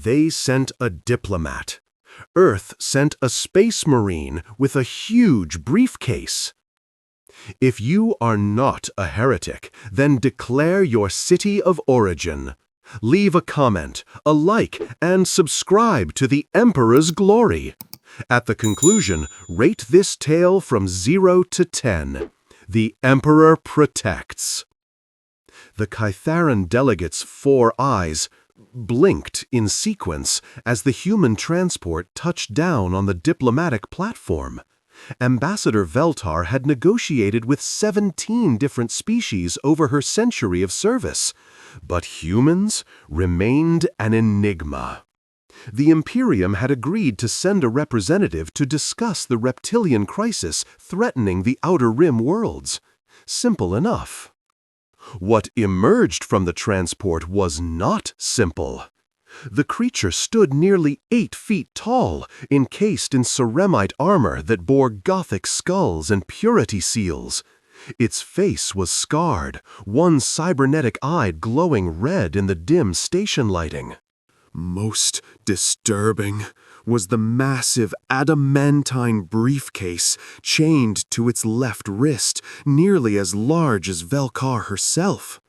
They sent a diplomat. Earth sent a space marine with a huge briefcase. If you are not a heretic, then declare your city of origin. Leave a comment, a like, and subscribe to the Emperor's Glory. At the conclusion, rate this tale from 0 to 10. The Emperor protects. The Kytharan delegates' 4 eyes blinked in sequence as the human transport touched down on the diplomatic platform. Ambassador Veltar had negotiated with 17 different species over her century of service, but humans remained an enigma. The Imperium had agreed to send a representative to discuss the reptilian crisis threatening the Outer Rim worlds. Simple enough. What emerged from the transport was not simple. The creature stood nearly 8 feet tall, encased in ceramite armor that bore Gothic skulls and purity seals. Its face was scarred, one cybernetic eye glowing red in the dim station lighting. Most disturbing was the massive adamantine briefcase chained to its left wrist, nearly as large as Velkar herself.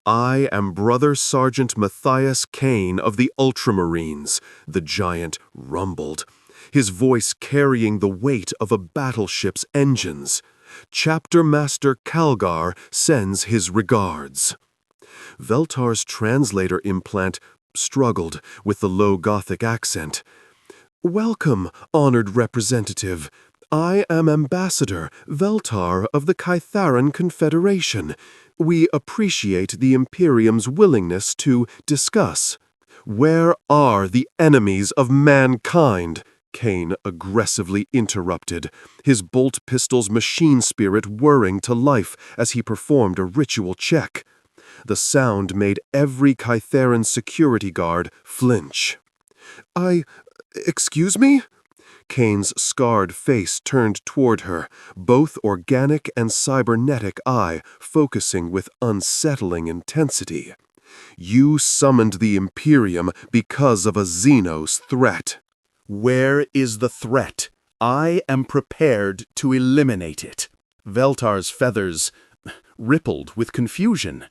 "I am Brother Sergeant Matthias Kane of the Ultramarines," the giant rumbled, his voice carrying the weight of a battleship's engines. "Chapter Master Calgar sends his regards." Veltar's translator implant struggled with the low Gothic accent. "Welcome, honored representative. I am Ambassador Veltar of the Kytharan Confederation. We appreciate the Imperium's willingness to discuss." "Where are the enemies of mankind?" Kane aggressively interrupted, his bolt pistol's machine spirit whirring to life as he performed a ritual check. The sound made every Kytharan security guard flinch. Excuse me?" Kane's scarred face turned toward her, both organic and cybernetic eye focusing with unsettling intensity. "You summoned the Imperium because of a Xenos threat." "Where is the threat? I am prepared to eliminate it." Veltar's feathers rippled with confusion.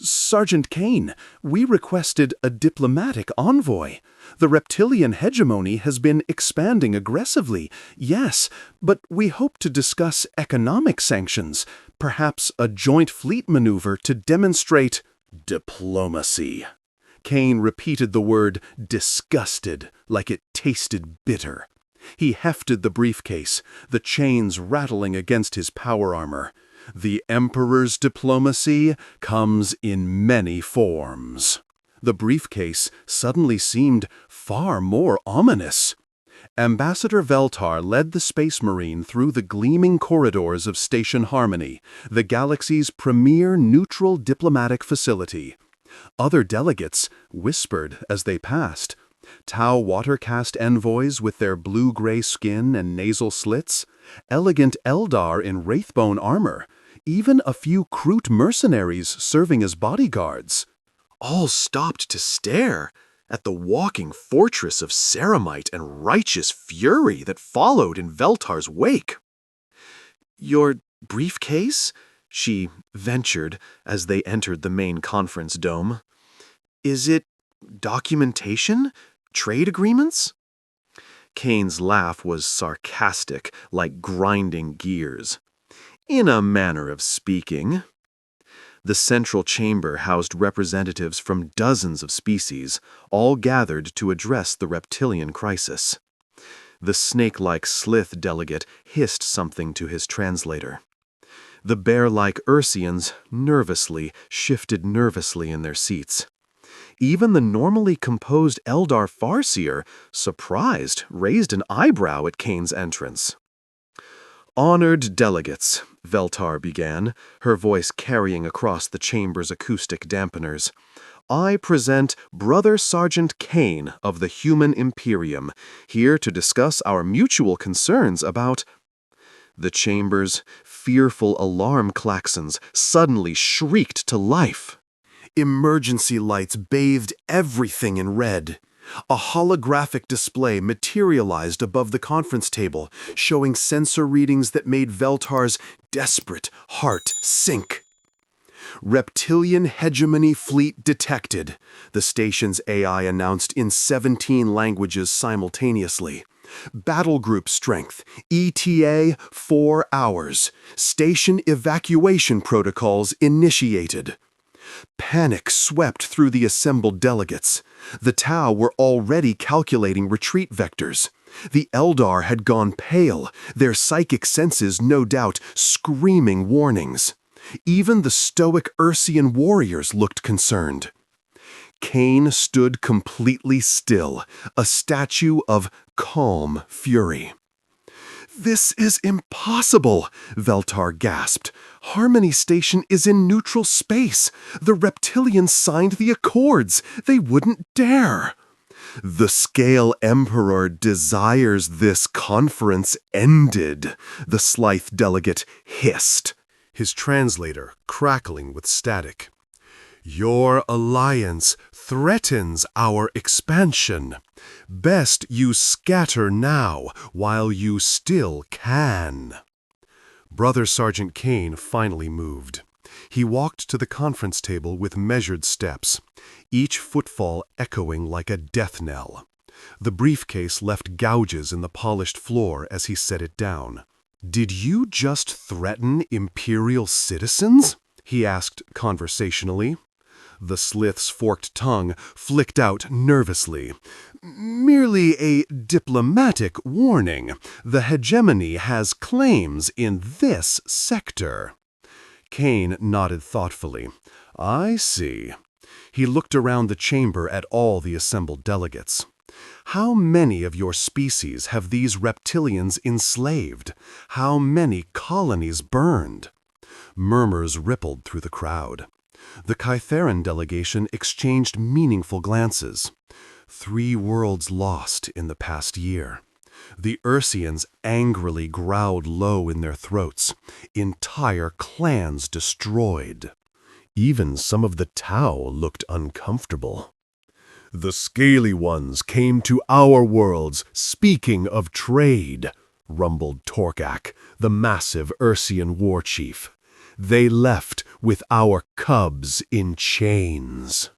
"Sergeant Kane, we requested a diplomatic envoy. The reptilian hegemony has been expanding aggressively, yes, but we hope to discuss economic sanctions, perhaps a joint fleet maneuver to demonstrate diplomacy." Kane repeated the word disgusted, like it tasted bitter. He hefted the briefcase, the chains rattling against his power armor. The Emperor's diplomacy comes in many forms. The briefcase suddenly seemed far more ominous. Ambassador Veltar led the Space Marine through the gleaming corridors of Station Harmony, the galaxy's premier neutral diplomatic facility. Other delegates whispered as they passed. Tau water-caste envoys with their blue-gray skin and nasal slits, elegant Eldar in wraithbone armor, even a few Kroot mercenaries serving as bodyguards. All stopped to stare at the walking fortress of ceramite and righteous fury that followed in Veltar's wake. "Your briefcase?" she ventured as they entered the main conference dome. "Is it documentation? Trade agreements?" Kane's laugh was sarcastic, like grinding gears. "In a manner of speaking." The central chamber housed representatives from dozens of species, all gathered to address the reptilian crisis. The snake-like Slith delegate hissed something to his translator. The bear-like Ursians shifted nervously in their seats. Even the normally composed Eldar Farseer, surprised, raised an eyebrow at Kane's entrance. "Honored delegates," Veltar began, her voice carrying across the chamber's acoustic dampeners, "I present Brother Sergeant Kane of the Human Imperium, here to discuss our mutual concerns about—" The chamber's fearful alarm klaxons suddenly shrieked to life. Emergency lights bathed everything in red. A holographic display materialized above the conference table, showing sensor readings that made Veltar's desperate heart sink. Reptilian hegemony fleet detected, the station's AI announced in 17 languages simultaneously. Battle group strength, ETA 4 hours. Station evacuation protocols initiated. Panic swept through the assembled delegates. The Tau were already calculating retreat vectors. The Eldar had gone pale, their psychic senses no doubt screaming warnings. Even the stoic Ursian warriors looked concerned. Kane stood completely still, a statue of calm fury. "This is impossible," Veltar gasped. "Harmony Station is in neutral space. The reptilians signed the accords. They wouldn't dare." "The Scale Emperor desires this conference ended," the Slythe delegate hissed, his translator crackling with static. "Your alliance threatens our expansion. Best you scatter now while you still can." Brother Sergeant Kane finally moved. He walked to the conference table with measured steps, each footfall echoing like a death knell. The briefcase left gouges in the polished floor as he set it down. "Did you just threaten Imperial citizens?" he asked conversationally. The Slith's forked tongue flicked out nervously. "Merely a diplomatic warning. The hegemony has claims in this sector." Kane nodded thoughtfully. "I see." He looked around the chamber at all the assembled delegates. "How many of your species have these reptilians enslaved? How many colonies burned?" Murmurs rippled through the crowd. The Kytheran delegation exchanged meaningful glances. 3 worlds lost in the past year. The Ursians angrily growled low in their throats. Entire clans destroyed. Even some of the Tau looked uncomfortable. "The scaly ones came to our worlds, speaking of trade," rumbled Torkak, the massive Ursian war chief. "They left with our cubs in chains."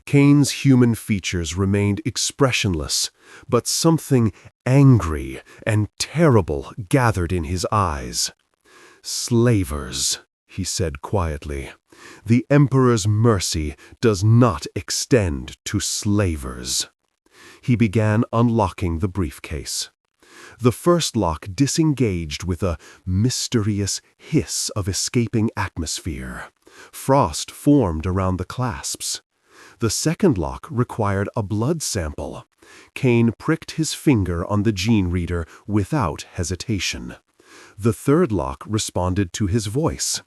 Kane's human features remained expressionless, but something angry and terrible gathered in his eyes. "Slavers," he said quietly. "The Emperor's mercy does not extend to slavers." He began unlocking the briefcase. The first lock disengaged with a mysterious hiss of escaping atmosphere. Frost formed around the clasps. The second lock required a blood sample. Kane pricked his finger on the gene reader without hesitation. The third lock responded to his voice.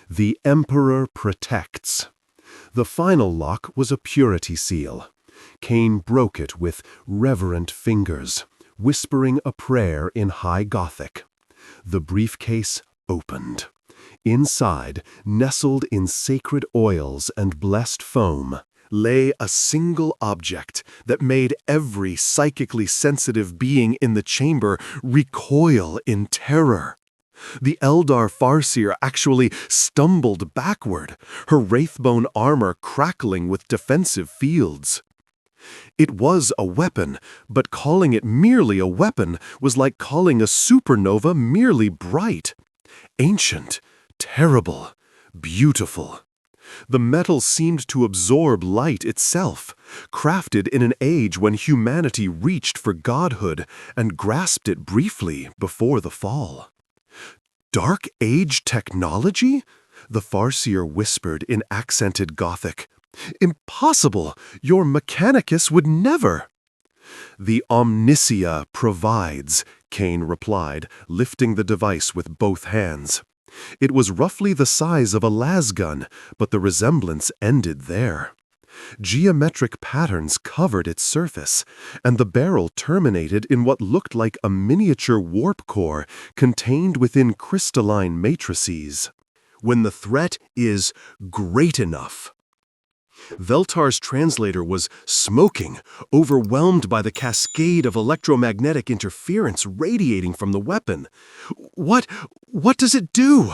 "The Emperor protects." The final lock was a purity seal. Kane broke it with reverent fingers, whispering a prayer in High Gothic. The briefcase opened. Inside, nestled in sacred oils and blessed foam, lay a single object that made every psychically sensitive being in the chamber recoil in terror. The Eldar Farseer actually stumbled backward, her wraithbone armor crackling with defensive fields. It was a weapon, but calling it merely a weapon was like calling a supernova merely bright. Ancient, terrible, beautiful. The metal seemed to absorb light itself, crafted in an age when humanity reached for godhood and grasped it briefly before the fall. "Dark Age technology?" the Farseer whispered in accented Gothic. "Impossible! Your Mechanicus would never!" "The Omnisia provides," Kane replied, lifting the device with both hands. It was roughly the size of a lasgun, but the resemblance ended there. Geometric patterns covered its surface, and the barrel terminated in what looked like a miniature warp core contained within crystalline matrices. "When the threat is great enough." Veltar's translator was smoking, overwhelmed by the cascade of electromagnetic interference radiating from the weapon. What does it do?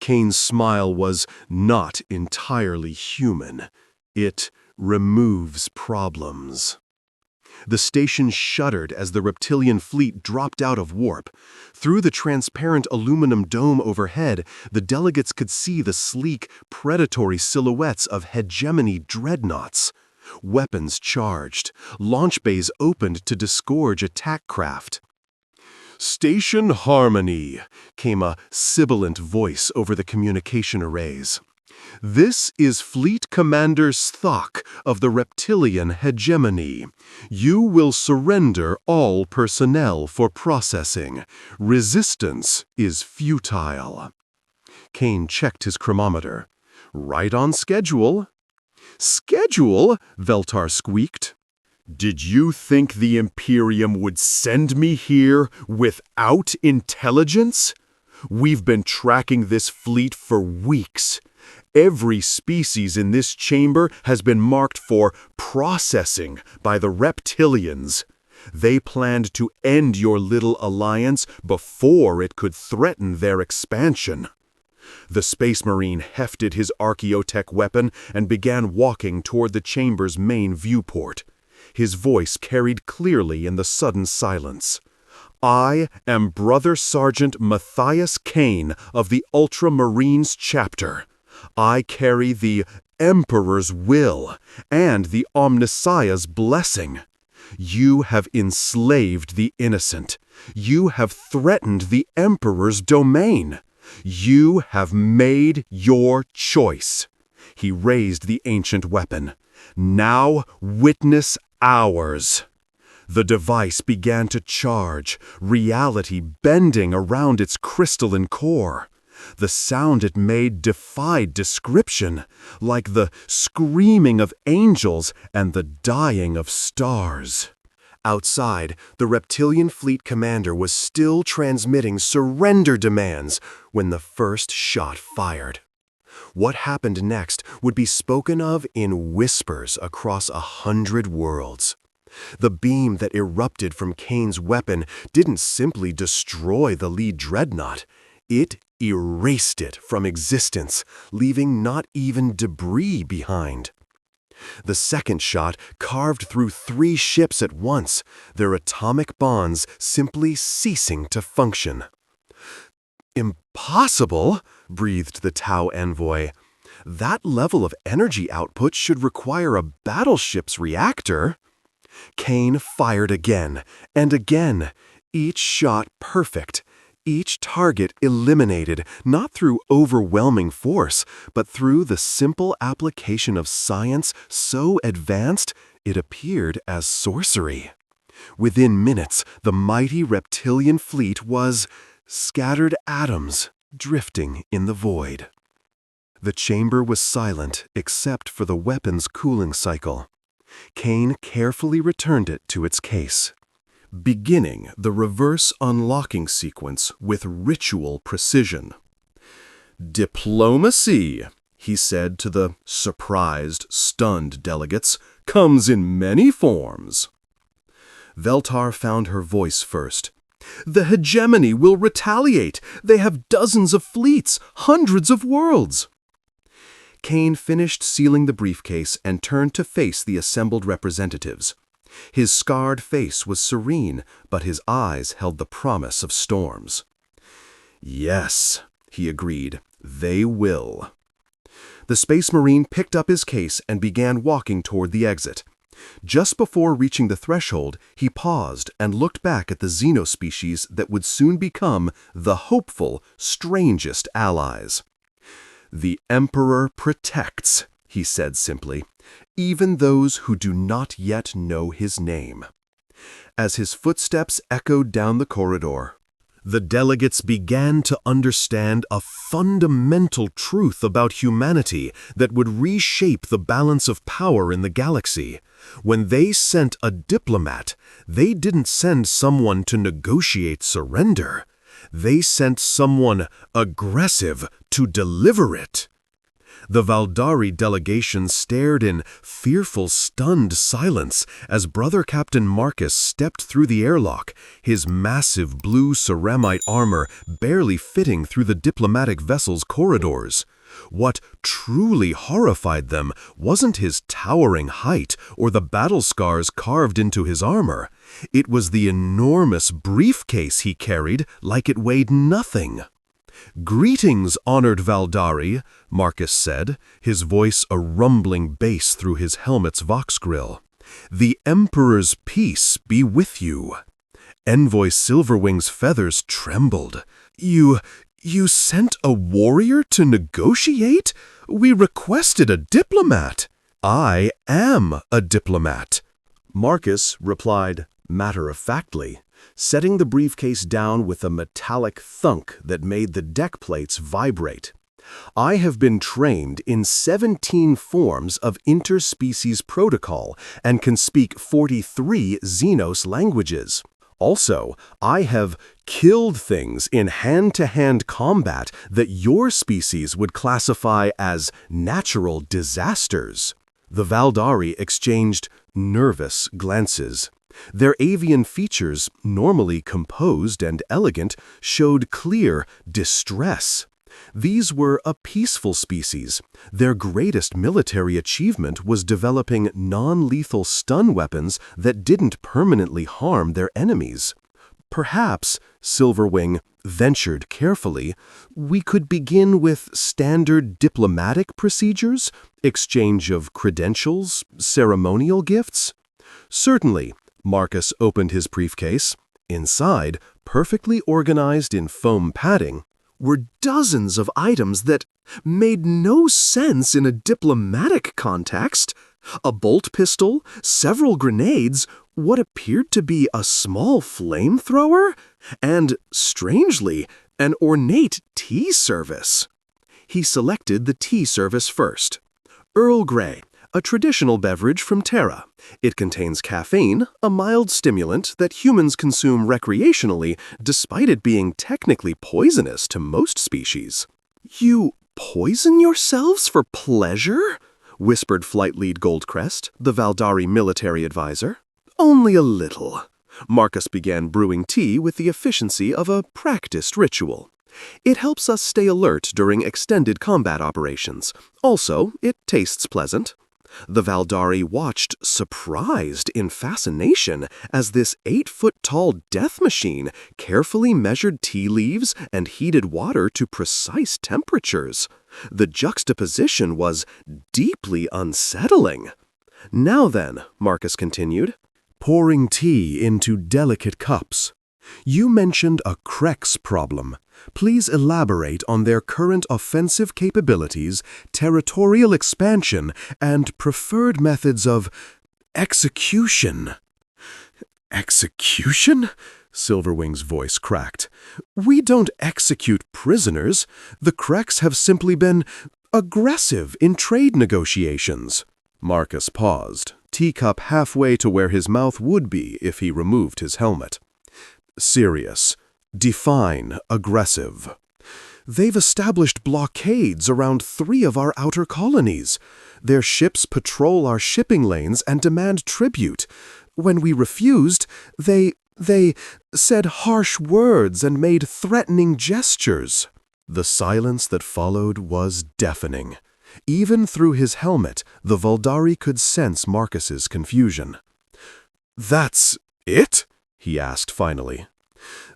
Kane's smile was not entirely human. It removes problems. The station shuddered as the reptilian fleet dropped out of warp. Through the transparent aluminum dome overhead, the delegates could see the sleek, predatory silhouettes of hegemony dreadnoughts. Weapons charged, launch bays opened to disgorge attack craft. "Station Harmony," came a sibilant voice over the communication arrays. "This is Fleet Commander Sthok of the Reptilian Hegemony. You will surrender all personnel for processing. Resistance is futile." Kane checked his chronometer. "Right on schedule." "Schedule?" Veltar squeaked. "Did you think the Imperium would send me here without intelligence? We've been tracking this fleet for weeks. Every species in this chamber has been marked for processing by the reptilians. They planned to end your little alliance before it could threaten their expansion." The Space Marine hefted his archaeotech weapon and began walking toward the chamber's main viewport. His voice carried clearly in the sudden silence. "I am Brother Sergeant Matthias Kane of the Ultramarines chapter. I carry the Emperor's will and the Omnissiah's blessing. You have enslaved the innocent. You have threatened the Emperor's domain. You have made your choice." He raised the ancient weapon. "Now witness ours." The device began to charge, reality bending around its crystalline core. The sound it made defied description, like the screaming of angels and the dying of stars. Outside, the reptilian fleet commander was still transmitting surrender demands when the first shot fired. What happened next would be spoken of in whispers across 100 worlds. The beam that erupted from Kane's weapon didn't simply destroy the lead dreadnought. It erased it from existence, leaving not even debris behind. The second shot carved through 3 ships at once, their atomic bonds simply ceasing to function. "Impossible," breathed the Tau envoy. "That level of energy output should require a battleship's reactor." Kane fired again and again, each shot perfect, each target eliminated, not through overwhelming force, but through the simple application of science so advanced it appeared as sorcery. Within minutes, the mighty reptilian fleet was scattered atoms drifting in the void. The chamber was silent except for the weapon's cooling cycle. Kane carefully returned it to its case, beginning the reverse unlocking sequence with ritual precision. "Diplomacy," he said to the surprised, stunned delegates, "comes in many forms." Veltar found her voice first. "The hegemony will retaliate. They have dozens of fleets, hundreds of worlds." Kane finished sealing the briefcase and turned to face the assembled representatives. His scarred face was serene, but his eyes held the promise of storms. "Yes," he agreed, "they will." The Space Marine picked up his case and began walking toward the exit. Just before reaching the threshold, he paused and looked back at the xenospecies that would soon become the hopeful, strangest allies. "The Emperor protects," he said simply, "even those who do not yet know his name." As his footsteps echoed down the corridor, the delegates began to understand a fundamental truth about humanity that would reshape the balance of power in the galaxy. When they sent a diplomat, they didn't send someone to negotiate surrender. They sent someone aggressive to deliver it. The Valdari delegation stared in fearful, stunned silence as Brother Captain Marcus stepped through the airlock, his massive blue ceramite armor barely fitting through the diplomatic vessel's corridors. What truly horrified them wasn't his towering height or the battle scars carved into his armor. It was the enormous briefcase he carried like it weighed nothing. "Greetings, honored Valdari," Marcus said, his voice a rumbling bass through his helmet's vox grill. "The Emperor's peace be with you." Envoy Silverwing's feathers trembled. You sent a warrior to negotiate? We requested a diplomat." "I am a diplomat," Marcus replied matter-of-factly, setting the briefcase down with a metallic thunk that made the deck plates vibrate. "I have been trained in 17 forms of interspecies protocol and can speak 43 Xenos languages. Also, I have killed things in hand-to-hand combat that your species would classify as natural disasters." The Valdari exchanged nervous glances. Their avian features, normally composed and elegant, showed clear distress. These were a peaceful species. Their greatest military achievement was developing non-lethal stun weapons that didn't permanently harm their enemies. "Perhaps," Silverwing ventured carefully, "we could begin with standard diplomatic procedures, exchange of credentials, ceremonial gifts?" "Certainly." Marcus opened his briefcase. Inside, perfectly organized in foam padding, were dozens of items that made no sense in a diplomatic context. A bolt pistol, several grenades, what appeared to be a small flamethrower, and, strangely, an ornate tea service. He selected the tea service first. Earl Grey, a traditional beverage from Terra. It contains caffeine, a mild stimulant that humans consume recreationally, despite it being technically poisonous to most species. "You poison yourselves for pleasure?" whispered Flight Lead Goldcrest, the Valdari military advisor. "Only a little." Marcus began brewing tea with the efficiency of a practiced ritual. "It helps us stay alert during extended combat operations. Also, it tastes pleasant." The Valdari watched, surprised in fascination, as this 8-foot-tall death machine carefully measured tea leaves and heated water to precise temperatures. The juxtaposition was deeply unsettling. "Now then," Marcus continued, pouring tea into delicate cups, "you mentioned a Krex problem. Please elaborate on their current offensive capabilities, territorial expansion, and preferred methods of execution." "Execution?" Silverwing's voice cracked. "We don't execute prisoners. The Krex have simply been aggressive in trade negotiations." Marcus paused, teacup halfway to where his mouth would be if he removed his helmet. "Serious. Define aggressive." "They've established blockades around 3 of our outer colonies. Their ships patrol our shipping lanes and demand tribute. When we refused, they said harsh words and made threatening gestures." The silence that followed was deafening. Even through his helmet, the Valdari could sense Marcus's confusion. "That's it?" he asked finally.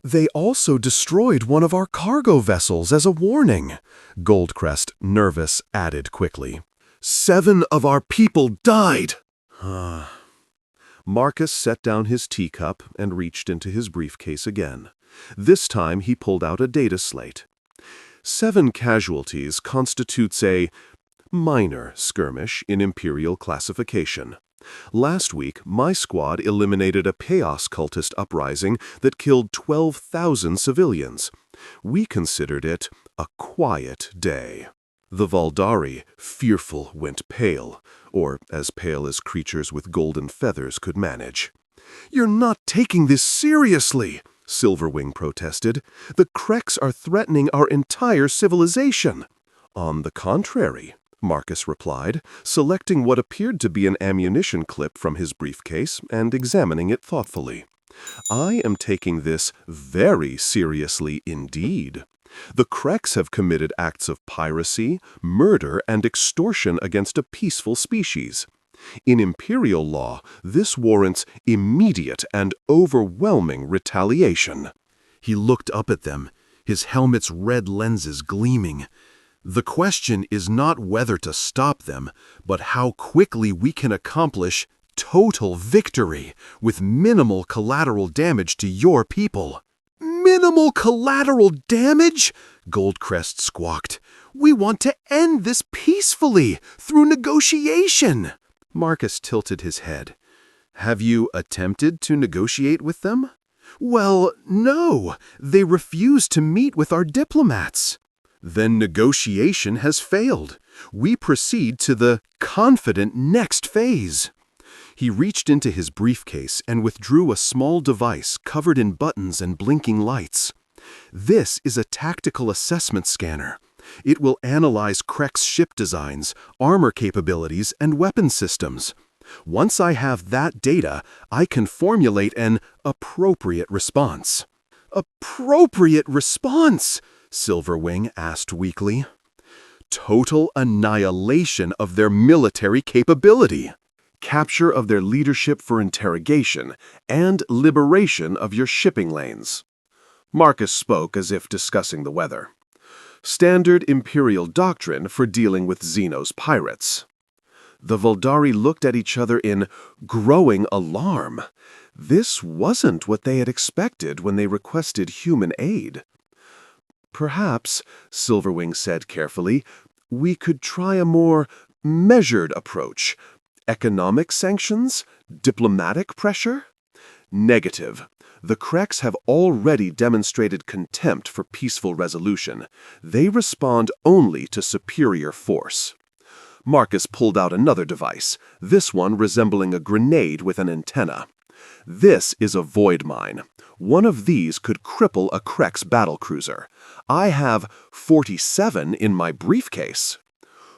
"They also destroyed one of our cargo vessels as a warning," Goldcrest, nervous, added quickly. 7 of our people died." Marcus set down his teacup and reached into his briefcase again. This time he pulled out a data slate. 7 casualties constitutes a minor skirmish in Imperial classification. Last week, my squad eliminated a Chaos cultist uprising that killed 12,000 civilians. We considered it a quiet day. The Valdari, fearful, went pale, or as pale as creatures with golden feathers could manage. "You're not taking this seriously," Silverwing protested. "The Krex are threatening our entire civilization." "On the contrary," Marcus replied, selecting what appeared to be an ammunition clip from his briefcase and examining it thoughtfully. I am taking this very seriously indeed. The Kreks have committed acts of piracy, murder, and extortion against a peaceful species. In Imperial law, this warrants immediate and overwhelming retaliation. He looked up at them, his helmet's red lenses gleaming. The question is not whether to stop them, but how quickly we can accomplish total victory with minimal collateral damage to your people. Minimal collateral damage? Goldcrest squawked. We want to end this peacefully, through negotiation. Marcus tilted his head. Have you attempted to negotiate with them? Well, no. They refuse to meet with our diplomats. Then negotiation has failed. We proceed to the confident next phase. He reached into his briefcase and withdrew a small device covered in buttons and blinking lights. This is a tactical assessment scanner. It will analyze Krek's ship designs, armor capabilities, and weapon systems. Once I have that data, I can formulate an appropriate response. Appropriate response? Silverwing asked weakly. Total annihilation of their military capability. Capture of their leadership for interrogation, and liberation of your shipping lanes. Marcus spoke as if discussing the weather. Standard Imperial doctrine for dealing with Xenos pirates. The Vuldari looked at each other in growing alarm. This wasn't what they had expected when they requested human aid. Perhaps, Silverwing said carefully, we could try a more measured approach. Economic sanctions? Diplomatic pressure? Negative. The Kreks have already demonstrated contempt for peaceful resolution. They respond only to superior force. Marcus pulled out another device, this one resembling a grenade with an antenna. This is a void mine. One of these could cripple a Krek's battlecruiser. I have 47 in my briefcase.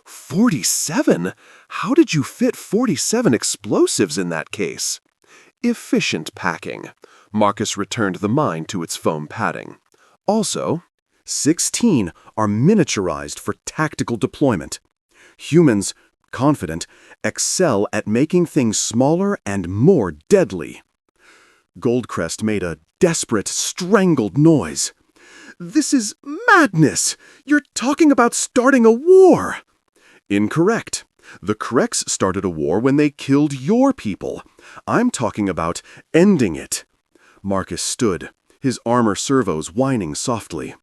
47? How did you fit 47 explosives in that case? Efficient packing. Marcus returned the mine to its foam padding. Also, 16 are miniaturized for tactical deployment. Humans, confident, excel at making things smaller and more deadly. Goldcrest made a desperate, strangled noise. This is madness! You're talking about starting a war! Incorrect. The Kreks started a war when they killed your people. I'm talking about ending it. Marcus stood, his armor servos whining softly.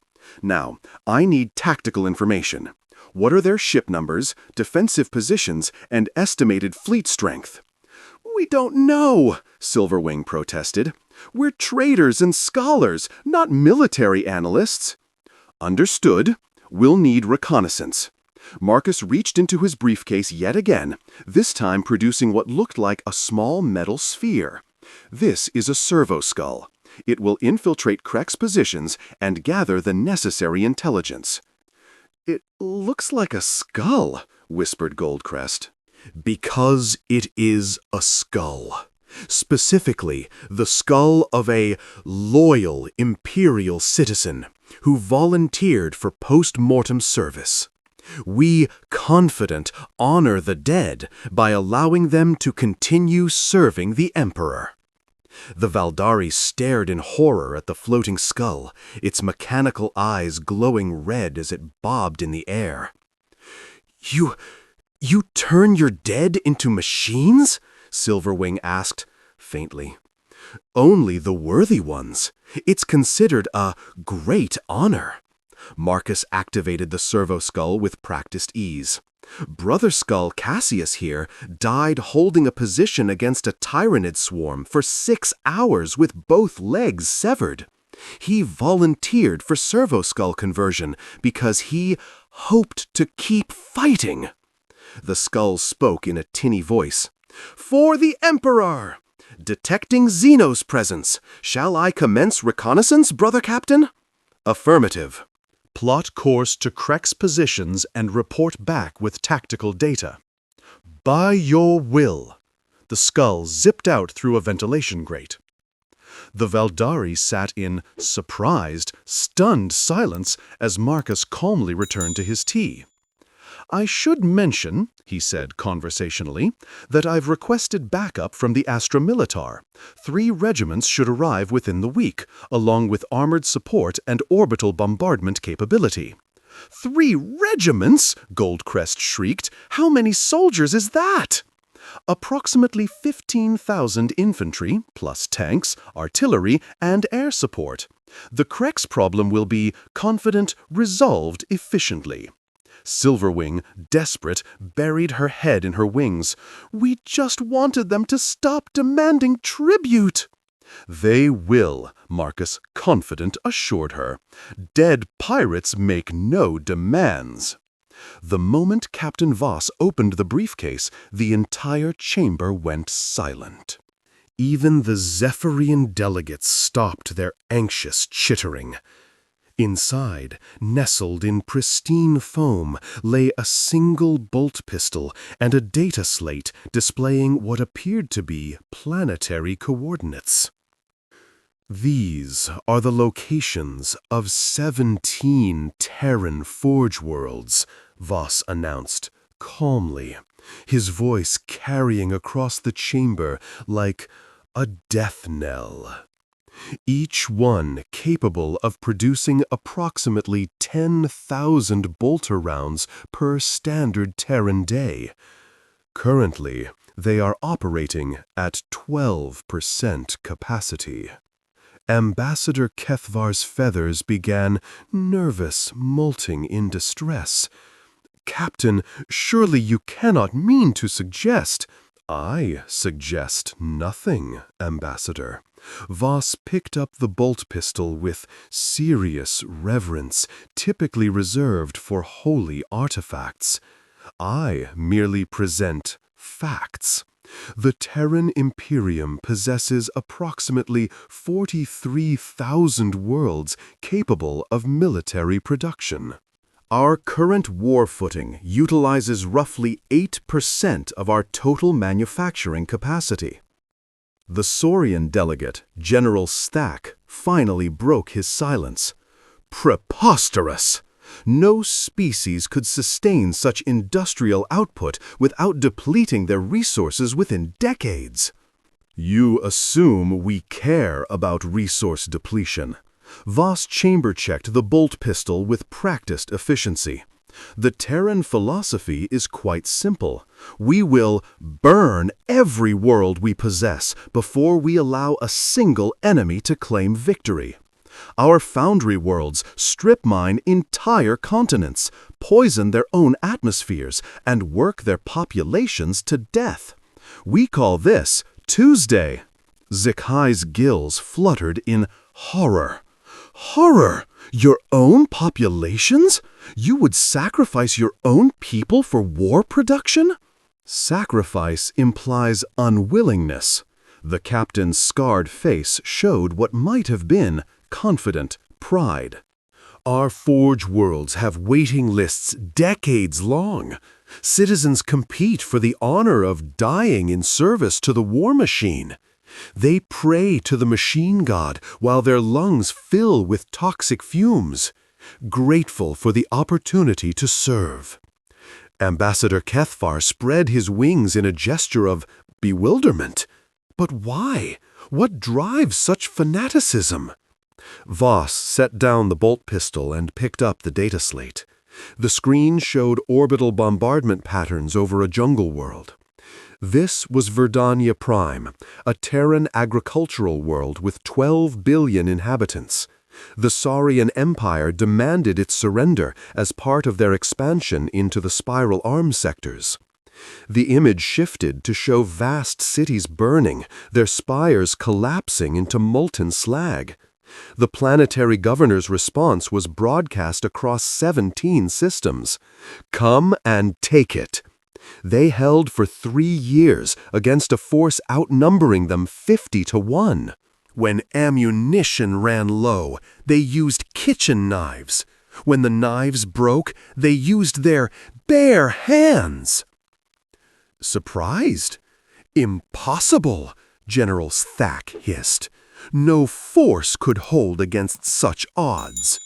Now, I need tactical information. What are their ship numbers, defensive positions, and estimated fleet strength? We don't know, Silverwing protested. We're traders and scholars, not military analysts. Understood. We'll need reconnaissance. Marcus reached into his briefcase yet again, this time producing what looked like a small metal sphere. This is a servo skull. It will infiltrate Krek's positions and gather the necessary intelligence. It looks like a skull, whispered Goldcrest. Because it is a skull. Specifically, the skull of a loyal Imperial citizen who volunteered for post-mortem service. We, confident, honor the dead by allowing them to continue serving the Emperor. The Vuldari stared in horror at the floating skull, its mechanical eyes glowing red as it bobbed in the air. You turn your dead into machines? Silverwing asked, faintly. Only the worthy ones. It's considered a great honor. Marcus activated the servo skull with practiced ease. Brother Skull Cassius here died holding a position against a Tyranid swarm for 6 hours with both legs severed. He volunteered for servo skull conversion because he hoped to keep fighting. The skull spoke in a tinny voice. For the Emperor! Detecting Xenos presence. Shall I commence reconnaissance, Brother Captain? Affirmative. Plot course to Krek's positions and report back with tactical data. By your will. The skull zipped out through a ventilation grate. The Valdari sat in surprised, stunned silence as Marcus calmly returned to his tea. I should mention, he said conversationally, that I've requested backup from the Astra Militar. 3 regiments should arrive within the week, along with armored support and orbital bombardment capability. 3 regiments? Goldcrest shrieked. How many soldiers is that? Approximately 15,000 infantry, plus tanks, artillery, and air support. The Krek's problem will be confident, resolved efficiently. Silverwing, desperate, buried her head in her wings. We just wanted them to stop demanding tribute. They will, Marcus, confident, assured her. Dead pirates make no demands. The moment Captain Voss opened the briefcase, the entire chamber went silent. Even the Zephyrian delegates stopped their anxious chittering. Inside, nestled in pristine foam, lay a single bolt pistol and a data slate displaying what appeared to be planetary coordinates. These are the locations of 17 Terran Forge worlds, Voss announced, calmly, his voice carrying across the chamber like a death knell. Each one capable of producing approximately 10,000 bolter rounds per standard Terran day. Currently, they are operating at 12% capacity. Ambassador Kethvar's feathers began nervous molting in distress. Captain, surely you cannot mean to suggest— I suggest nothing, Ambassador. Voss picked up the bolt pistol with serious reverence, typically reserved for holy artifacts. I merely present facts. The Terran Imperium possesses approximately 43,000 worlds capable of military production. Our current war footing utilizes roughly 8% of our total manufacturing capacity. The Saurian delegate, General Stack, finally broke his silence. Preposterous! No species could sustain such industrial output without depleting their resources within decades. You assume we care about resource depletion. Voss chamber-checked the bolt pistol with practiced efficiency. The Terran philosophy is quite simple. We will burn every world we possess before we allow a single enemy to claim victory. Our foundry worlds strip mine entire continents, poison their own atmospheres, and work their populations to death. We call this Tuesday. Zikhai's gills fluttered in horror. Horror! Your own populations? You would sacrifice your own people for war production? Sacrifice implies unwillingness. The captain's scarred face showed what might have been confident pride. Our forge worlds have waiting lists decades long. Citizens compete for the honor of dying in service to the war machine. They pray to the machine god while their lungs fill with toxic fumes, grateful for the opportunity to serve. Ambassador Kethvar spread his wings in a gesture of bewilderment. But why? What drives such fanaticism? Voss set down the bolt pistol and picked up the data slate. The screen showed orbital bombardment patterns over a jungle world. This was Verdania Prime, a Terran agricultural world with 12 billion inhabitants. The Saurian Empire demanded its surrender as part of their expansion into the spiral arms sectors. The image shifted to show vast cities burning, their spires collapsing into molten slag. The planetary governor's response was broadcast across 17 systems. Come and take it. They held for 3 years against a force outnumbering them 50-1. When ammunition ran low, they used kitchen knives. When the knives broke, they used their bare hands. Surprised? Impossible, General Thack hissed. No force could hold against such odds.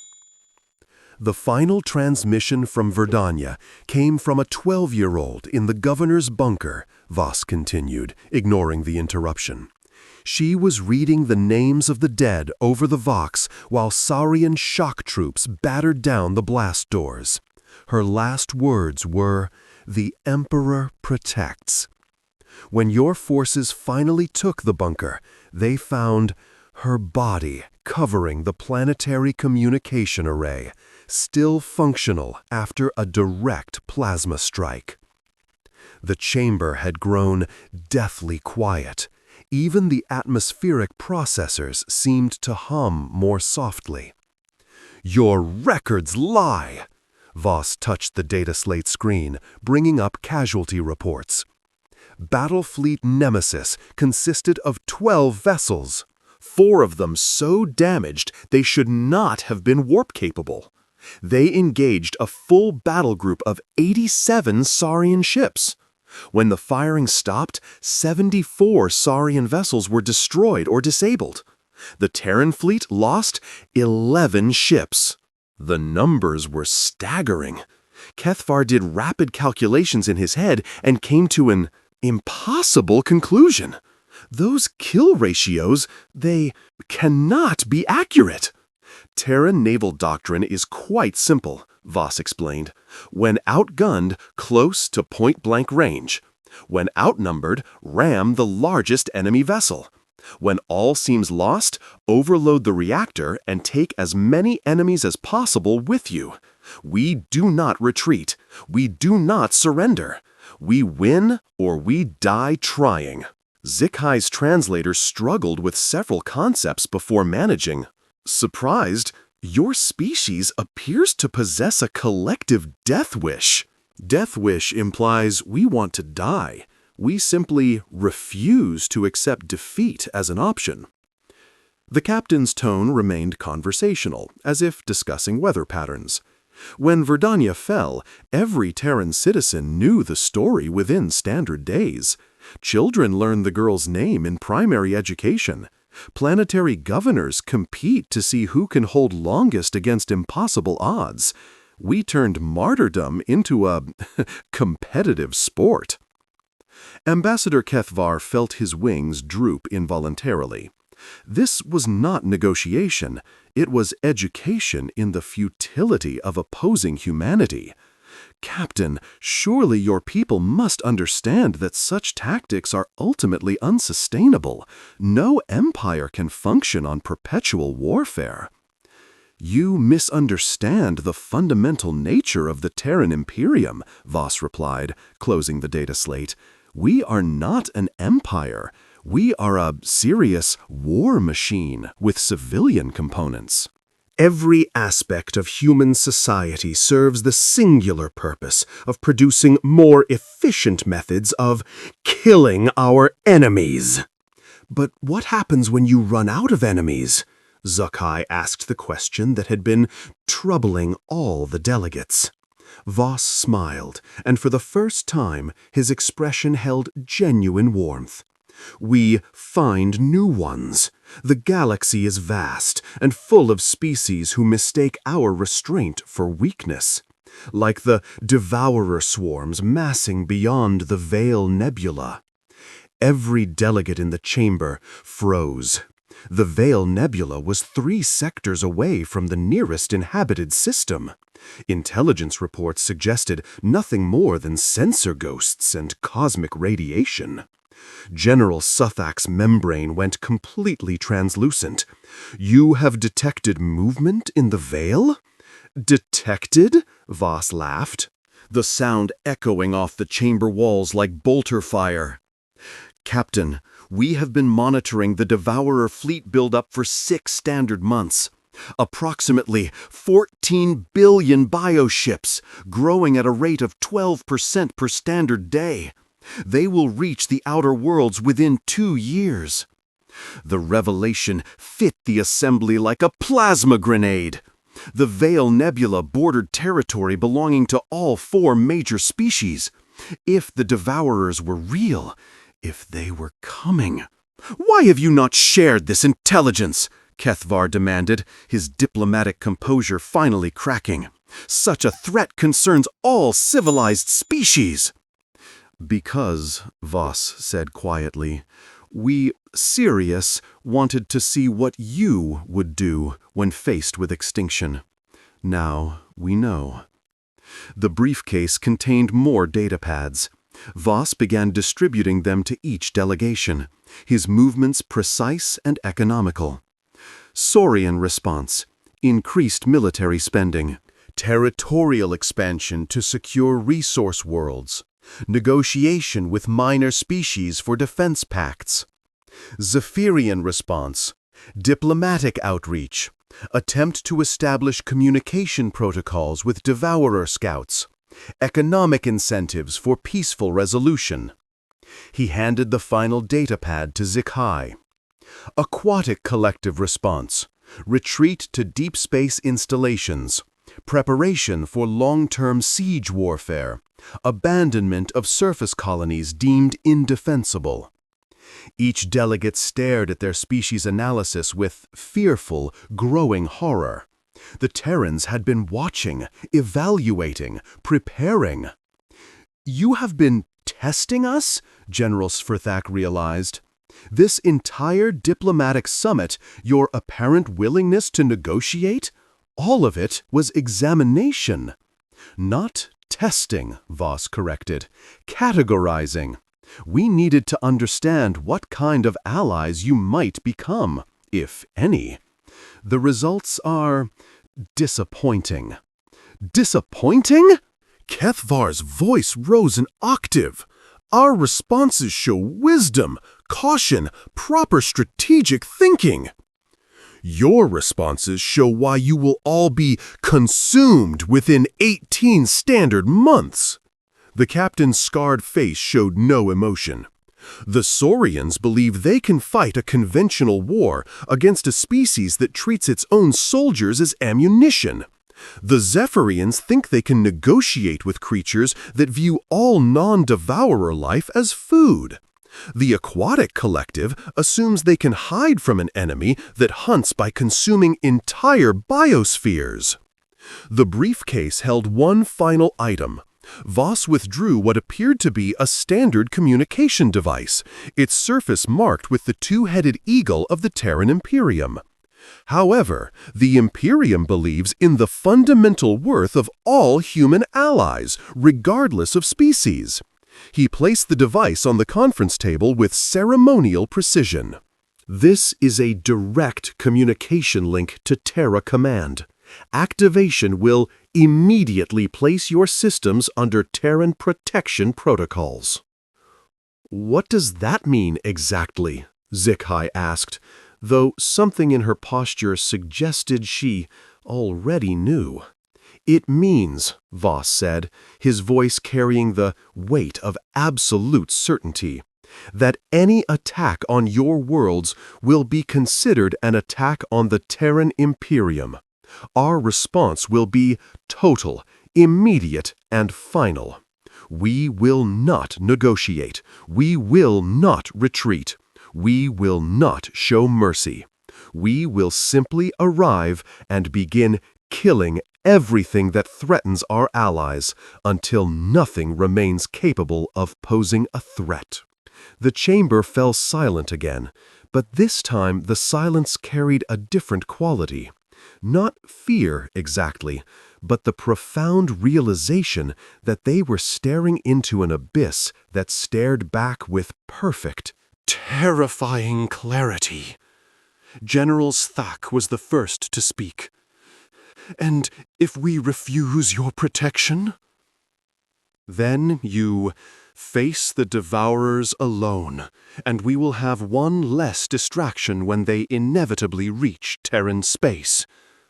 The final transmission from Verdania came from a 12-year-old in the governor's bunker, Voss continued, ignoring the interruption. She was reading the names of the dead over the Vox while Saurian shock troops battered down the blast doors. Her last words were, "The Emperor protects." When your forces finally took the bunker, they found her body covering the planetary communication array, still functional after a direct plasma strike. The chamber had grown deathly quiet. Even the atmospheric processors seemed to hum more softly. "Your records lie!" Voss touched the data slate screen, bringing up casualty reports. Battle Fleet Nemesis consisted of 12 vessels, 4 of them so damaged they should not have been warp-capable. They engaged a full battle group of 87 Saurian ships. When the firing stopped, 74 Saurian vessels were destroyed or disabled. The Terran fleet lost 11 ships. The numbers were staggering. Kethvar did rapid calculations in his head and came to an impossible conclusion. Those kill ratios, they cannot be accurate. Terran naval doctrine is quite simple, Voss explained. When outgunned, close to point-blank range. When outnumbered, ram the largest enemy vessel. When all seems lost, overload the reactor and take as many enemies as possible with you. We do not retreat. We do not surrender. We win or we die trying. Zikhai's translator struggled with several concepts before managing. Surprised, your species appears to possess a collective death wish. Death wish implies we want to die. We simply refuse to accept defeat as an option. The captain's tone remained conversational, as if discussing weather patterns. When Verdania fell, every Terran citizen knew the story within standard days. Children learn the girl's name in primary education. Planetary governors compete to see who can hold longest against impossible odds. We turned martyrdom into a competitive sport. Ambassador Kethvar felt his wings droop involuntarily. This was not negotiation. It was education in the futility of opposing humanity. Captain, surely your people must understand that such tactics are ultimately unsustainable. No empire can function on perpetual warfare. You misunderstand the fundamental nature of the Terran Imperium, Voss replied, closing the data slate. We are not an empire. We are a serious war machine with civilian components. Every aspect of human society serves the singular purpose of producing more efficient methods of killing our enemies. But what happens when you run out of enemies? Zikhai asked the question that had been troubling all the delegates. Voss smiled, and for the first time his expression held genuine warmth. We find new ones. The galaxy is vast and full of species who mistake our restraint for weakness. Like the devourer swarms massing beyond the Veil Nebula. Every delegate in the chamber froze. The Veil Nebula was 3 sectors away from the nearest inhabited system. Intelligence reports suggested nothing more than sensor ghosts and cosmic radiation. General Suthak's membrane went completely translucent. You have detected movement in the Veil? Detected? Voss laughed, the sound echoing off the chamber walls like bolter fire. Captain, we have been monitoring the Devourer fleet buildup for 6 standard months. Approximately 14 billion bioships, growing at a rate of 12% per standard day. They will reach the outer worlds within 2 years. The revelation fit the assembly like a plasma grenade. The Veil Nebula bordered territory belonging to all 4 major species. If the Devourers were real, if they were coming. "Why have you not shared this intelligence?" Kethvar demanded, his diplomatic composure finally cracking. "Such a threat concerns all civilized species." "Because," Voss said quietly, "we, Sirius, wanted to see what you would do when faced with extinction. Now we know." The briefcase contained more datapads. Voss began distributing them to each delegation, his movements precise and economical. Saurian response: increased military spending, territorial expansion to secure resource worlds, negotiation with minor species for defense pacts. Zephyrian response: diplomatic outreach, attempt to establish communication protocols with Devourer scouts, economic incentives for peaceful resolution. He handed the final datapad to Zikhai. Aquatic collective response: retreat to deep space installations, preparation for long-term siege warfare, abandonment of surface colonies deemed indefensible. Each delegate stared at their species analysis with fearful, growing horror. The Terrans had been watching, evaluating, preparing. "You have been testing us?" General Sverthak realized. "This entire diplomatic summit, your apparent willingness to negotiate, all of it was examination." "Not testing," Voss corrected. "Categorizing. We needed to understand what kind of allies you might become, if any. The results are disappointing." "Disappointing?" Kethvar's voice rose an octave. "Our responses show wisdom, caution, proper strategic thinking." "Your responses show why you will all be consumed within 18 standard months." The captain's scarred face showed no emotion. "The Saurians believe they can fight a conventional war against a species that treats its own soldiers as ammunition. The Zephyrians think they can negotiate with creatures that view all non-devourer life as food. The Aquatic Collective assumes they can hide from an enemy that hunts by consuming entire biospheres." The briefcase held one final item. Voss withdrew what appeared to be a standard communication device, its surface marked with the 2-headed eagle of the Terran Imperium. However, the Imperium believes in the fundamental worth of all human allies, regardless of species. He placed the device on the conference table with ceremonial precision. "This is a direct communication link to Terra Command. Activation will immediately place your systems under Terran protection protocols." "What does that mean exactly?" Zikhai asked, though something in her posture suggested she already knew. "It means," Voss said, his voice carrying the weight of absolute certainty, "that any attack on your worlds will be considered an attack on the Terran Imperium. Our response will be total, immediate, and final. We will not negotiate. We will not retreat. We will not show mercy. We will simply arrive and begin killing everything that threatens our allies until nothing remains capable of posing a threat." The chamber fell silent again, but this time the silence carried a different quality. Not fear exactly, but the profound realization that they were staring into an abyss that stared back with perfect, terrifying clarity. General Sthak was the first to speak. "And if we refuse your protection?" "Then you face the Devourers alone, and we will have one less distraction when they inevitably reach Terran space."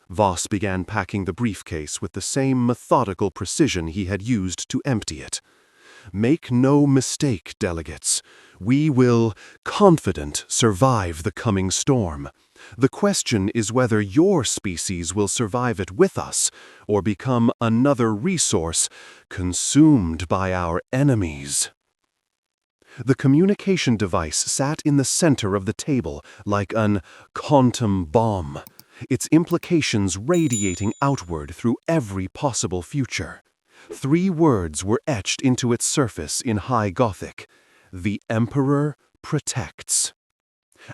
Voss began packing the briefcase with the same methodical precision he had used to empty it. "Make no mistake, delegates. We will, confident, survive the coming storm. The question is whether your species will survive it with us, or become another resource consumed by our enemies. The communication device sat in the center of the table like an quantum bomb, its implications radiating outward through every possible future. 3 words were etched into its surface in High Gothic: "The Emperor protects."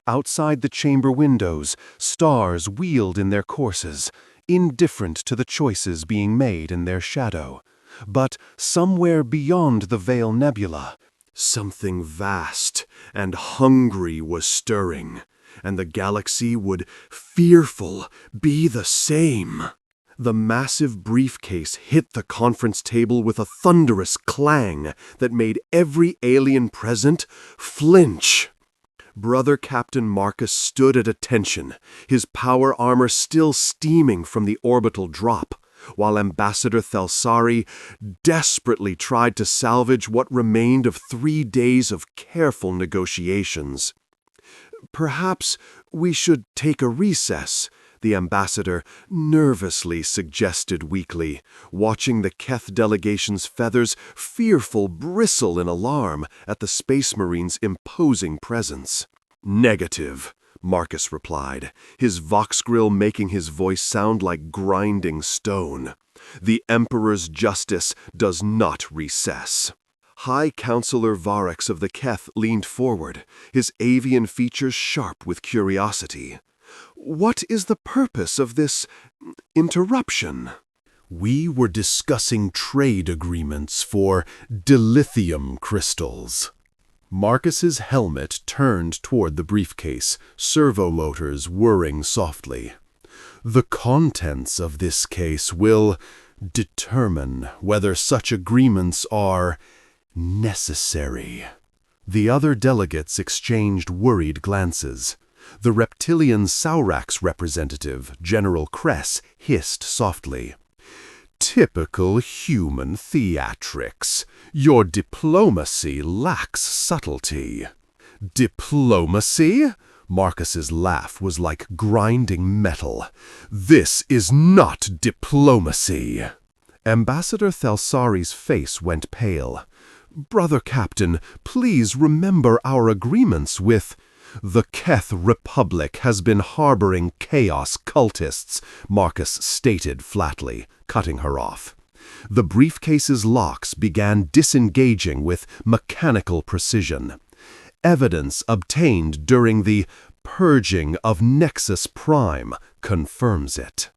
Outside the chamber windows, stars wheeled in their courses, indifferent to the choices being made in their shadow. But somewhere beyond the Veil Nebula, something vast and hungry was stirring, and the galaxy would, fearful, be the same. The massive briefcase hit the conference table with a thunderous clang that made every alien present flinch. Brother Captain Marcus stood at attention, his power armor still steaming from the orbital drop, while Ambassador Thelsari desperately tried to salvage what remained of 3 days of careful negotiations. "Perhaps we should take a recess," the ambassador nervously suggested weakly, watching the Keth delegation's feathers fearful bristle in alarm at the Space Marine's imposing presence. "Negative," Marcus replied, his vox grill making his voice sound like grinding stone. "The Emperor's justice does not recess." High Counselor Varex of the Keth leaned forward, his avian features sharp with curiosity. "What is the purpose of this interruption?" "We were discussing trade agreements for dilithium crystals." Marcus's helmet turned toward the briefcase, servo motors whirring softly. "The contents of this case will determine whether such agreements are necessary." The other delegates exchanged worried glances. The reptilian Saurax representative, General Kress, hissed softly. "Typical human theatrics. Your diplomacy lacks subtlety." "Diplomacy?" Marcus's laugh was like grinding metal. "This is not diplomacy." Ambassador Thelsari's face went pale. "Brother Captain, please remember our agreements with—" "The Keth Republic has been harboring chaos cultists," Marcus stated flatly, cutting her off. The briefcase's locks began disengaging with mechanical precision. Evidence obtained during the purging of Nexus Prime confirms it.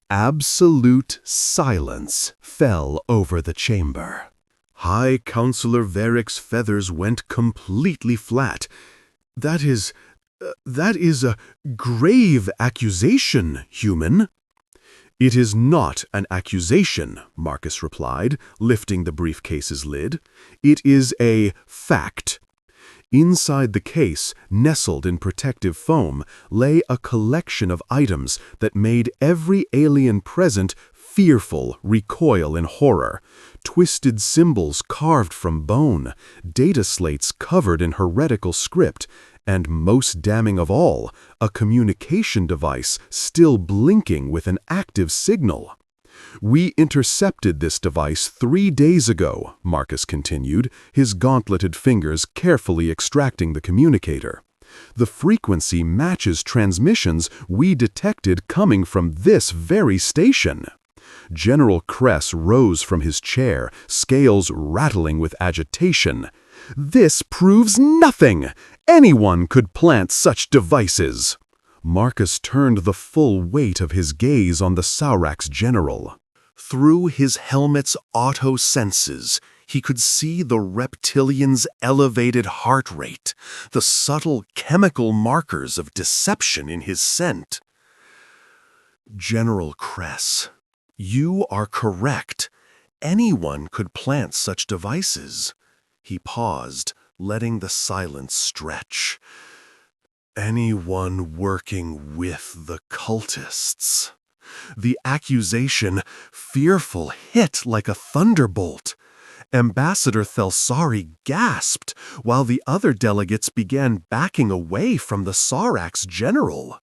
Absolute silence fell over the chamber. High Counselor Varric's feathers went completely flat. That is a grave accusation, human." "It is not an accusation," Marcus replied, lifting the briefcase's lid. "It is a fact." Inside the case, nestled in protective foam, lay a collection of items that made every alien present fearful recoil in horror. Twisted symbols carved from bone, data slates covered in heretical script, and most damning of all, a communication device still blinking with an active signal. "We intercepted this device 3 days ago," Marcus continued, his gauntleted fingers carefully extracting the communicator. "The frequency matches transmissions we detected coming from this very station." General Kress rose from his chair, scales rattling with agitation. "This proves nothing! Anyone could plant such devices!" Marcus turned the full weight of his gaze on the Saurax general. Through his helmet's auto senses, he could see the reptilian's elevated heart rate, the subtle chemical markers of deception in his scent. "General Kress, you are correct. Anyone could plant such devices." He paused, letting the silence stretch. "Anyone working with the cultists." The accusation, fearful, hit like a thunderbolt. Ambassador Thelsari gasped, while the other delegates began backing away from the Saurax general.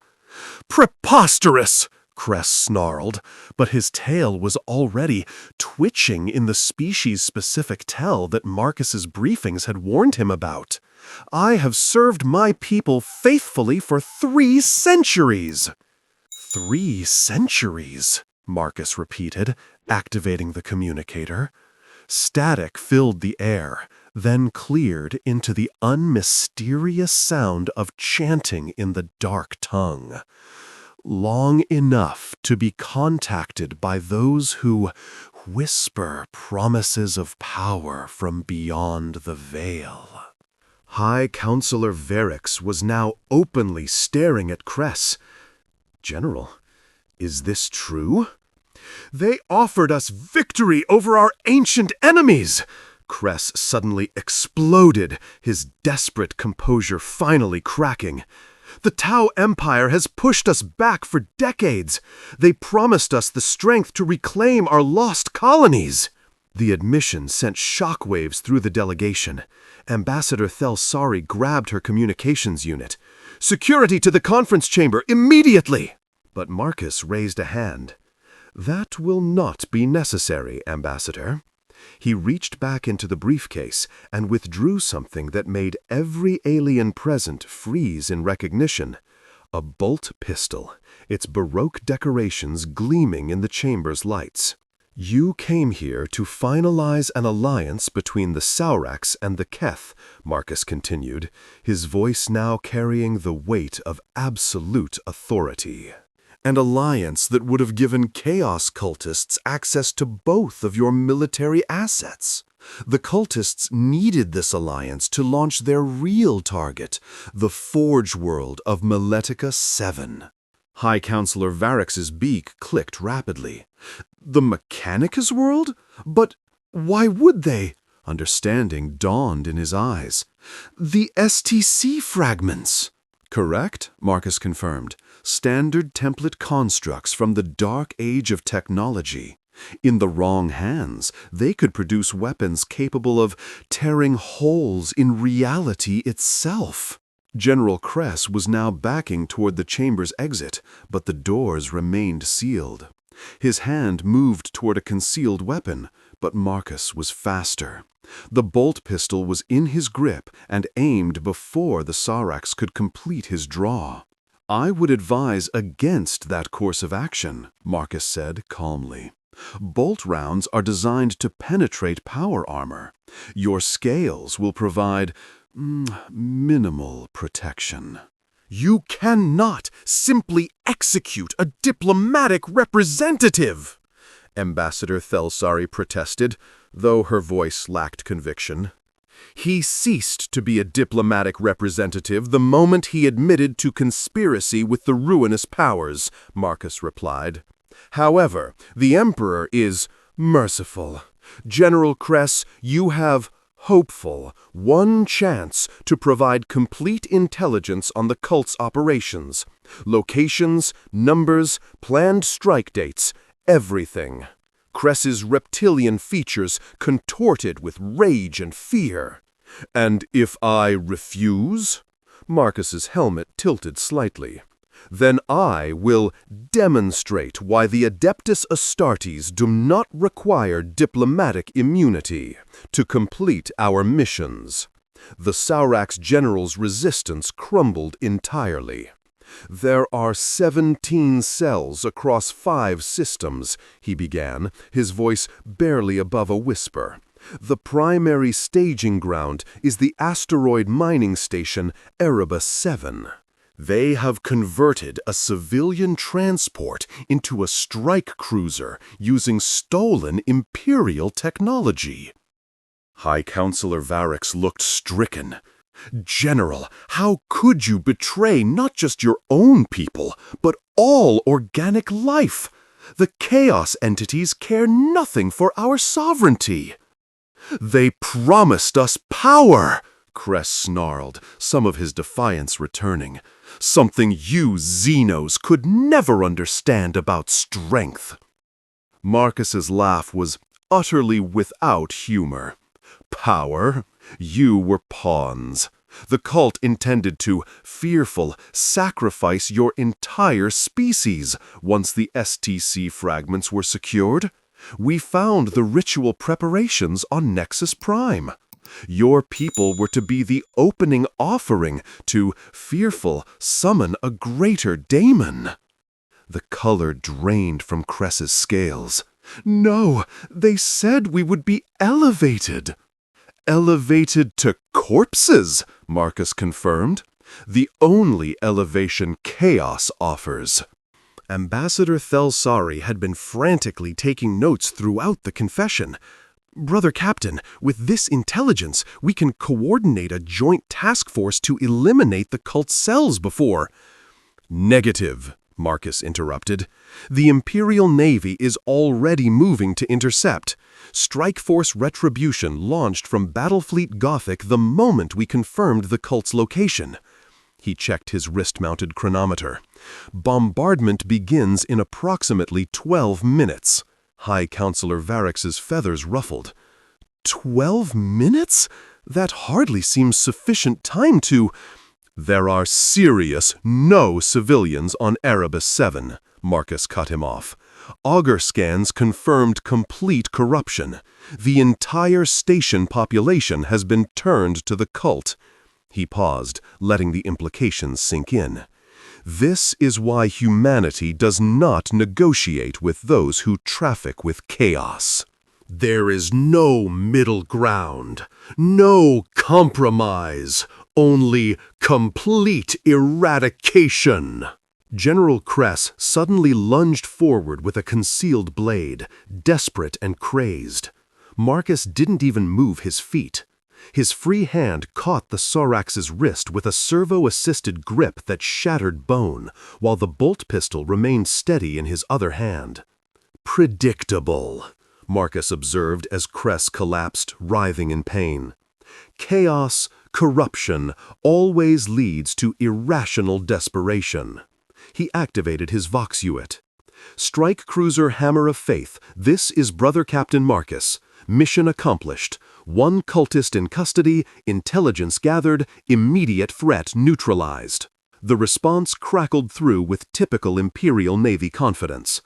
Preposterous! Cress snarled, but his tail was already twitching in the species-specific tell that Marcus's briefings had warned him about. I have served my people faithfully for 3 centuries. 3 centuries, Marcus repeated, activating the communicator. Static filled the air, then cleared into the unmysterious sound of chanting in the dark tongue. Long enough to be contacted by those who whisper promises of power from beyond the veil. High Counselor Varix was now openly staring at Cress. General, is this true? They offered us victory over our ancient enemies! Cress suddenly exploded, his desperate composure finally cracking. The Tau Empire has pushed us back for decades. They promised us the strength to reclaim our lost colonies. The admission sent shockwaves through the delegation. Ambassador Thelsari grabbed her communications unit. "Security to the conference chamber, immediately!" But Marcus raised a hand. "That will not be necessary, Ambassador." He reached back into the briefcase and withdrew something that made every alien present freeze in recognition. A bolt pistol, its Baroque decorations gleaming in the chamber's lights. "You came here to finalize an alliance between the Saurax and the Keth," Marcus continued, his voice now carrying the weight of absolute authority. "An alliance that would have given Chaos cultists access to both of your military assets. The cultists needed this alliance to launch their real target, the Forge world of Meletica 7. High Counselor Varix's beak clicked rapidly. "The Mechanicus world? But why would they?" Understanding dawned in his eyes. "The STC fragments." "Correct," Marcus confirmed. "Standard template constructs from the dark age of technology. In the wrong hands, they could produce weapons capable of tearing holes in reality itself." General Cress was now backing toward the chamber's exit, but the doors remained sealed. His hand moved toward a concealed weapon, but Marcus was faster. The bolt pistol was in his grip and aimed before the Saurax could complete his draw. "I would advise against that course of action," Marcus said calmly. "Bolt rounds are designed to penetrate power armor. Your scales will provide minimal protection." "You cannot simply execute a diplomatic representative!" Ambassador Thelsari protested, though her voice lacked conviction. "He ceased to be a diplomatic representative the moment he admitted to conspiracy with the ruinous powers," Marcus replied. "However, the Emperor is merciful. General Cress, you have hopeful, 1 chance to provide complete intelligence on the cult's operations. Locations, numbers, planned strike dates, everything. Cress's reptilian features contorted with rage and fear. "And if I refuse?" Marcus's helmet tilted slightly. "Then I will demonstrate why the Adeptus Astartes do not require diplomatic immunity to complete our missions." The Saurax general's resistance crumbled entirely. "There are 17 cells across 5 systems," he began, his voice barely above a whisper. "The primary staging ground is the asteroid mining station Erebus 7. They have converted a civilian transport into a strike cruiser using stolen Imperial technology." High Counselor Varix looked stricken. "General, how could you betray not just your own people, but all organic life? The Chaos entities care nothing for our sovereignty." "They promised us power!" Cress snarled, some of his defiance returning. "Something you Xenos could never understand about strength." Marcus's laugh was utterly without humor. "Power? You were pawns. The cult intended to, fearful, sacrifice your entire species once the STC fragments were secured. We found the ritual preparations on Nexus Prime. Your people were to be the opening offering to, fearful, summon a greater daemon. The color drained from Cress's scales. No, they said we would be elevated. Elevated to corpses, Marcus confirmed. The only elevation chaos offers. Ambassador Thelsari had been frantically taking notes throughout the confession. Brother Captain, with this intelligence, we can coordinate a joint task force to eliminate the cult cells before. Negative, Marcus interrupted. The Imperial Navy is already moving to intercept. Strike Force Retribution launched from Battlefleet Gothic the moment we confirmed the cult's location. He checked his wrist-mounted chronometer. Bombardment begins in approximately 12 minutes. High Counselor Varrix's feathers ruffled. 12 minutes? That hardly seems sufficient time to— There are no civilians on Erebus 7, Marcus cut him off. Augur scans confirmed complete corruption. The entire station population has been turned to the cult. He paused, letting the implications sink in. This is why humanity does not negotiate with those who traffic with chaos. There is no middle ground, no compromise, only complete eradication. General Cress suddenly lunged forward with a concealed blade, desperate and crazed. Marcus didn't even move his feet. His free hand caught the Sorax's wrist with a servo-assisted grip that shattered bone, while the bolt pistol remained steady in his other hand. Predictable, Marcus observed as Cress collapsed, writhing in pain. Chaos, corruption, always leads to irrational desperation. He activated his Voxuit. Strike Cruiser Hammer of Faith, this is Brother Captain Marcus. Mission accomplished. One cultist in custody, intelligence gathered, immediate threat neutralized. The response crackled through with typical Imperial Navy confidence.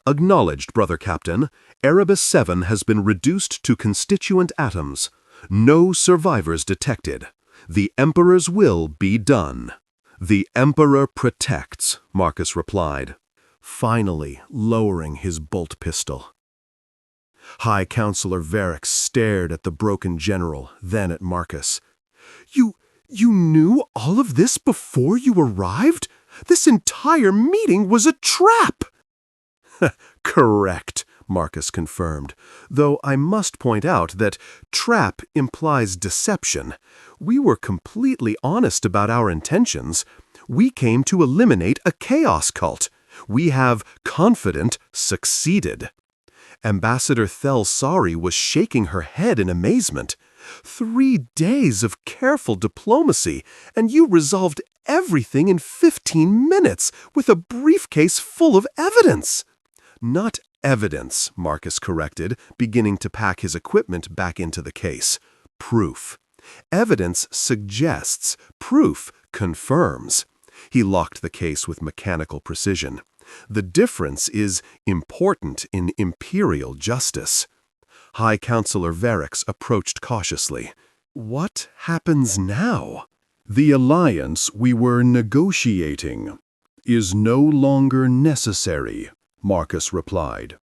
Acknowledged, Brother Captain. Erebus 7 has been reduced to constituent atoms. No survivors detected. The Emperor's will be done. The Emperor protects, Marcus replied, finally lowering his bolt pistol. High Counselor Varrix stared at the broken general, then at Marcus. You knew all of this before you arrived? This entire meeting was a trap! Correct, Marcus confirmed, though I must point out that trap implies deception. We were completely honest about our intentions. We came to eliminate a chaos cult. We have, confident, succeeded. Ambassador Thelsari was shaking her head in amazement. 3 days of careful diplomacy, and you resolved everything in 15 minutes with a briefcase full of evidence. Not evidence, Marcus corrected, beginning to pack his equipment back into the case. Proof. Evidence suggests, proof confirms. He locked the case with mechanical precision. The difference is important in imperial justice. High Counselor Varrix approached cautiously. What happens now? The alliance we were negotiating is no longer necessary, Marcus replied.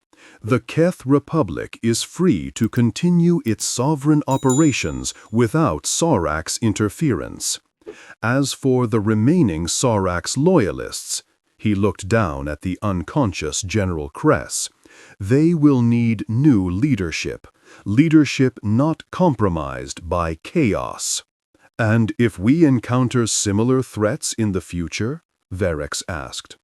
The Keth Republic is free to continue its sovereign operations without Sorax interference. As for the remaining Sorax loyalists, he looked down at the unconscious General Cress. They will need new leadership not compromised by chaos. And if we encounter similar threats in the future? Varrix asked.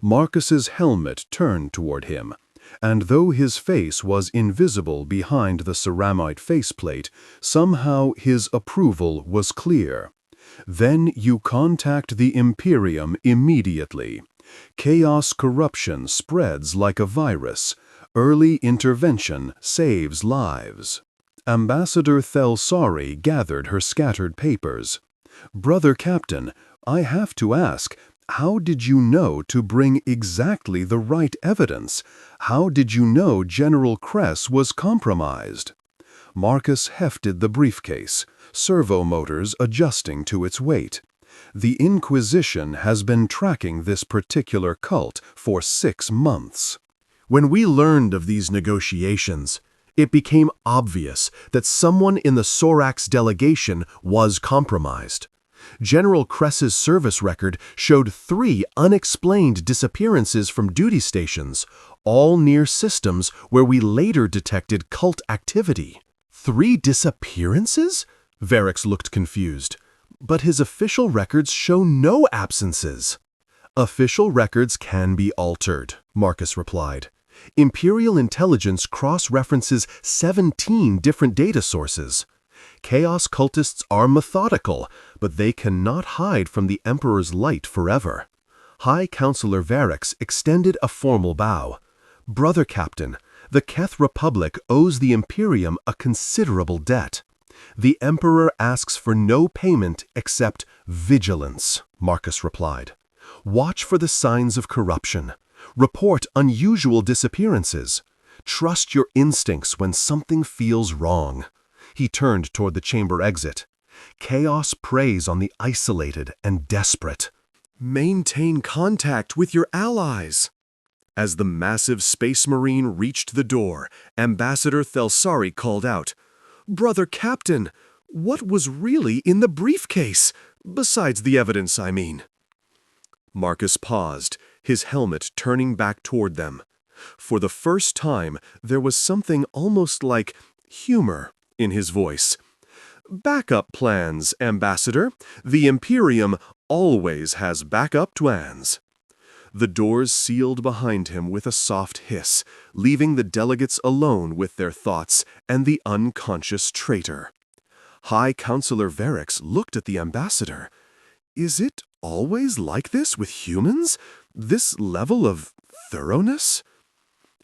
Marcus's helmet turned toward him, and though his face was invisible behind the ceramite faceplate, somehow his approval was clear. Then you contact the Imperium immediately. Chaos corruption spreads like a virus. Early intervention saves lives. Ambassador Thelsari gathered her scattered papers. Brother Captain, I have to ask, how did you know to bring exactly the right evidence? How did you know General Kress was compromised? Marcus hefted the briefcase, servo motors adjusting to its weight. The Inquisition has been tracking this particular cult for 6 months. When we learned of these negotiations, it became obvious that someone in the Sorax delegation was compromised. General Kress's service record showed 3 unexplained disappearances from duty stations, all near systems where we later detected cult activity. 3 disappearances? Varix looked confused. But his official records show no absences. Official records can be altered, Marcus replied. Imperial intelligence cross-references 17 different data sources. Chaos cultists are methodical, but they cannot hide from the Emperor's light forever. High Counselor Varix extended a formal bow. Brother Captain, the Keth Republic owes the Imperium a considerable debt. The Emperor asks for no payment except vigilance, Marcus replied. Watch for the signs of corruption. Report unusual disappearances. Trust your instincts when something feels wrong. He turned toward the chamber exit. Chaos preys on the isolated and desperate. Maintain contact with your allies. As the massive Space Marine reached the door, Ambassador Thelsari called out, "Brother Captain, what was really in the briefcase? Besides the evidence, I mean." Marcus paused, his helmet turning back toward them. For the first time, there was something almost like humor in his voice. "Backup plans, Ambassador. The Imperium always has backup plans." The doors sealed behind him with a soft hiss, leaving the delegates alone with their thoughts and the unconscious traitor. High Counselor Varix looked at the ambassador. Is it always like this with humans? This level of thoroughness?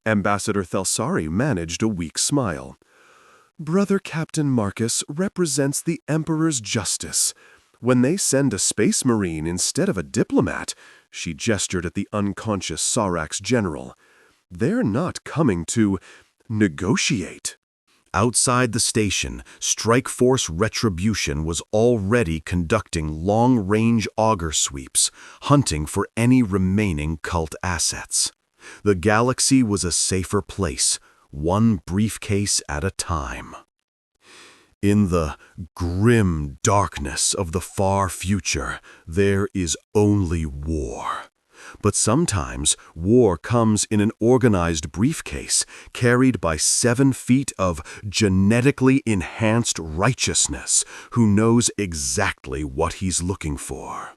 Ambassador Thelsari managed a weak smile. Brother Captain Marcus represents the Emperor's justice. When they send a Space Marine instead of a diplomat, she gestured at the unconscious Sorax general, they're not coming to negotiate. Outside the station, Strike Force Retribution was already conducting long-range auger sweeps, hunting for any remaining cult assets. The galaxy was a safer place, one briefcase at a time. In the grim darkness of the far future, there is only war. But sometimes war comes in an organized briefcase carried by 7 feet of genetically enhanced righteousness who knows exactly what he's looking for.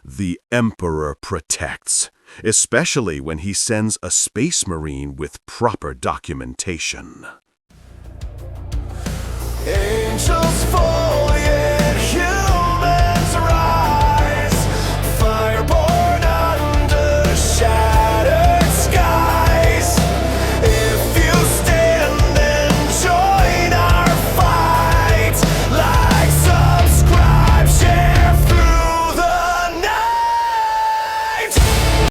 The Emperor protects, especially when he sends a Space Marine with proper documentation.